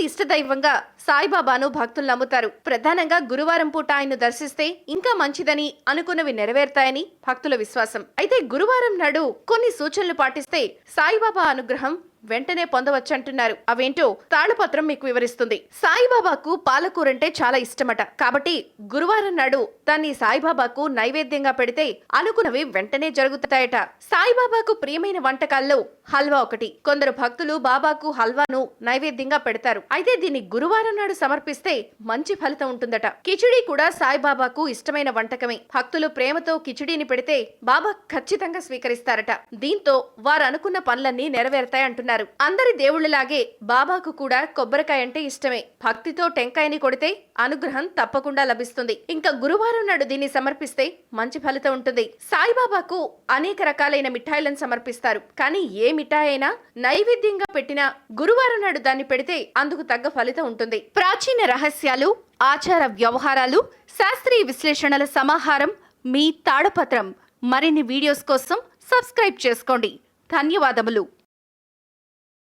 మంది ఇష్టదైవంగా సాయిబాబాను భక్తులు నమ్ముతారు. ప్రధానంగా గురువారం పూట ఆయన్ను దర్శిస్తే ఇంకా మంచిదని, అనుకున్నవి నెరవేరుతాయని భక్తుల విశ్వాసం. అయితే గురువారం నాడు కొన్ని సూచనలు పాటిస్తే సాయిబాబా అనుగ్రహం వెంటనే పొందవచ్చంటున్నారు. అవేంటో తాళపత్రం మీకు వివరిస్తుంది. సాయిబాబాకు పాలకూరంటే చాలా ఇష్టమట. కాబట్టి గురువారం నాడు దాన్ని సాయిబాబాకు నైవేద్యంగా పెడితే అనుకున్నవి వెంటనే జరుగుతాయట. సాయిబాబాకు ప్రియమైన వంటకాల్లో హల్వా ఒకటి. కొందరు భక్తులు బాబాకు హల్వాను నైవేద్యంగా పెడతారు. అయితే దీన్ని గురువారం నాడు సమర్పిస్తే మంచి ఫలితం ఉంటుందట. కిచిడి కూడా సాయిబాబాకు ఇష్టమైన వంటకమే. భక్తులు ప్రేమతో కిచిడీని పెడితే బాబా ఖచ్చితంగా స్వీకరిస్తారట. దీంతో వారు అనుకున్న పనులన్నీ నెరవేరుతాయంటున్నారు. అందరి దేవుళ్లలాగే బాబాకు కూడా కొబ్బరికాయ అంటే ఇష్టమే. భక్తితో టెంకాయని కొడితే అనుగ్రహం తప్పకుండా లభిస్తుంది. ఇంకా గురువారం నాడు దీన్ని సమర్పిస్తే మంచి ఫలితం ఉంటుంది. సాయిబాబాకు అనేక రకాలైన మిఠాయిలను సమర్పిస్తారు. కానీ ఏ మిఠాయి అయినా నైవేద్యంగా పెట్టినా గురువారం నాడు దాన్ని పెడితే అందుకు తగ్గ ఫలితం ఉంటుంది. ప్రాచీన రహస్యాలు, ఆచార వ్యవహారాలు, శాస్త్రీయ విశ్లేషణల సమాహారం మీ తాళపత్రం. మరిన్ని వీడియోస్ కోసం సబ్స్క్రైబ్ చేసుకోండి. ధన్యవాదములు.